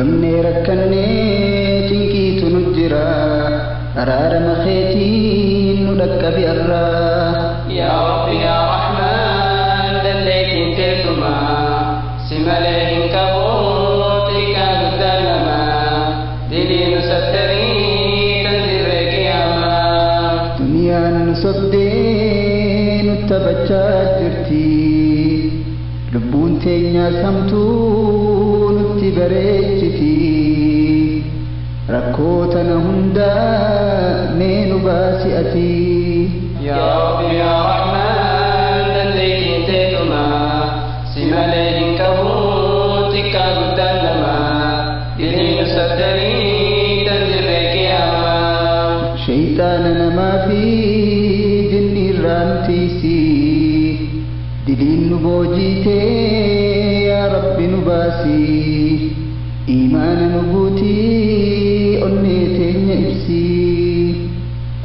dhibamne rakkanne cinqiitu nu jira araarama keetiin nu dhaqqabi arraa yaa rabbi yaa rahmaan dandeettiin teessumaa si malee hin qabu xiqqaa guddaan namaa dilii nu sattarii tan dirree qiyaamaa duniyaan nu sobdee nu taphachaa jirti lubbuun teenya samtuu nutti bareechiti rakkoo tana hundaa mee nu baasi ati yaa rabbi yaa rahmaan dandeettiin teessumaa si malee hin qabu xiqqaa guddaan namaa dilii nu sattarii tan dirree qiyaamaa shayxaana namaa fi jinni irraa nu tiisi diliin nu boojiitee yaa rabbi nu baasi iimaana nu guutii onnee teenya ibsi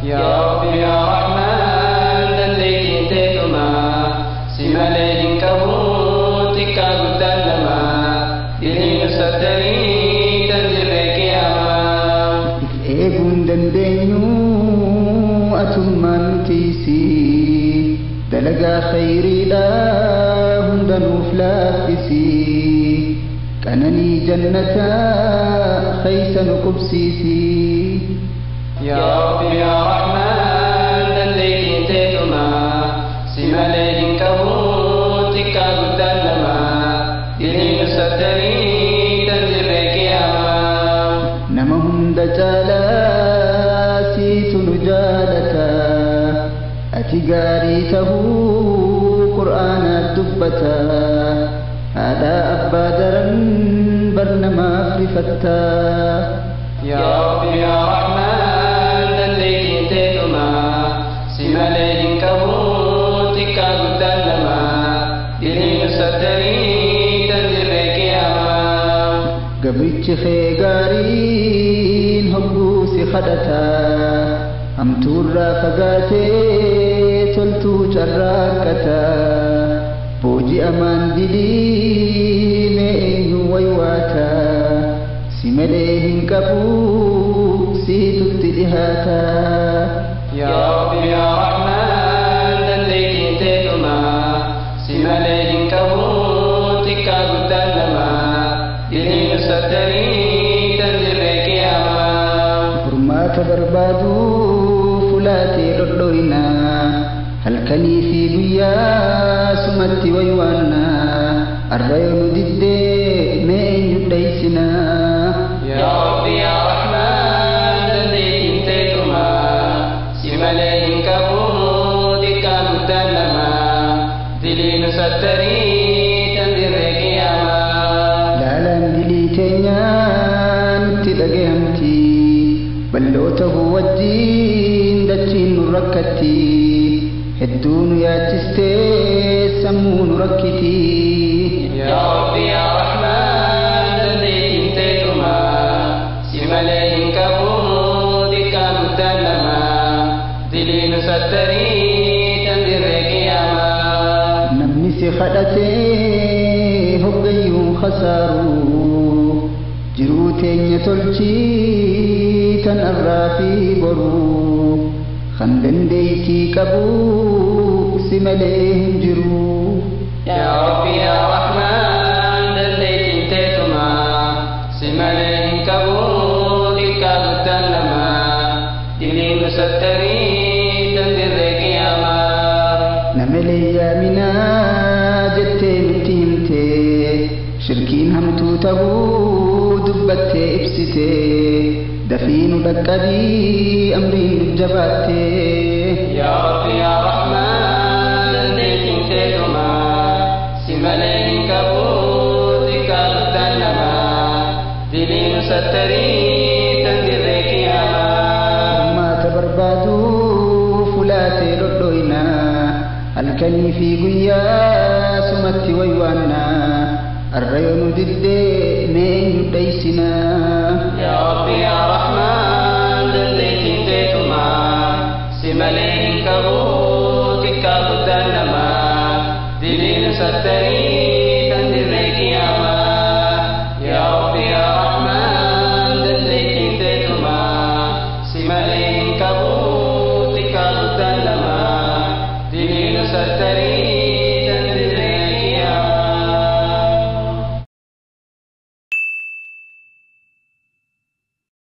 yaa rabbi yaa rahmaan dandeettiin teessumaa si malee hin qabu xiqqaa guddaan namaa dilii nu sattarii tan dirree qiyaamaa if eeguun dandeenyu atummaan nu tiisi dalagaa khayriidha hunda nuuf laaffisi qananii jannataa keeysa nu qubsiisi yaa rabbi yaa rahmaan dandeettiin teessumaa si malee hin qabu xiqqaa guddaan namaa dilii nu sattarii tan dirree qiyaamaa nama hunda caalaa siitu nu jaalata ati gaarii tahuu qur'aanaat dubbata haadha abbaa daran barnamaaf rifatta yaa rabbi yaa rahmaan dandeettiin teessumaa si malee hin qabu xiqqaa guddaan namaa dilii nu sattarii tan dirree qiyaamaa gabrichi kee gaariin hogguu si kadhata hamtuurraa fagaatee toltuu carraaqqata booji'amaan dilii mee eenyu waywaata si malee hin qabu siitutti dhihaata yaa rabbi yaa rahmaan dandeettiin teessumaa si malee hin qabu xiqqaa guddaan namaa dilii nu sattarii tan dirree qiyaamaa furmaata barbaadu fulaatee dhodhoyna halkanii fi guyyaa sumatti waywaanna arrayo nu diddee mee eenyu dhaysina yaa rabbi yaa rahmaan dandeettiin teessumaa si malee hin qabu xiqqaa guddaan namaa dilii nu sattarii tan dirree qiyaamaa laalaan dilii teenyaa nutti dhagahamti balloota wajjiin dachiin nu rakkatti hedduu nu yaachistee sammuu nu rakkiti yaa rabbi yaa rahmaan dandeettiin teessumaa si malee hin qabu xiqqaa guddaan namaa dilii nu sattarii tan dirree qiyaamaa namni si kadhatee hoggayyuun khasaaru jiruu teenya tolchii tan arraa fi boruu kan dandeeytii qabu si malee hin jiru yaa rabbi yaa rahmaan dandeettiin teessumaa si malee hin qabu xiqqaa guddaan namaa dilii nu sattarii tan dirree qiyaamaa namalee yaaminaa jettee nutti himte shirkiin hamtuu tahuu dubbattee ibsite dafii nu dhaqqabii amriin nu jabaatte yaa rabbi yaa rahmaan dandeettiin teessumaa si malee hin qabu xiqqaa guddaan namaa dilii nu sattarii tan dirree qiyaamaa furmaata barbaadu fulaatee dhodhoyna halkanii fi guyyaa sumatti waywaanna arrayo nu diddee mee eenyu dhaysina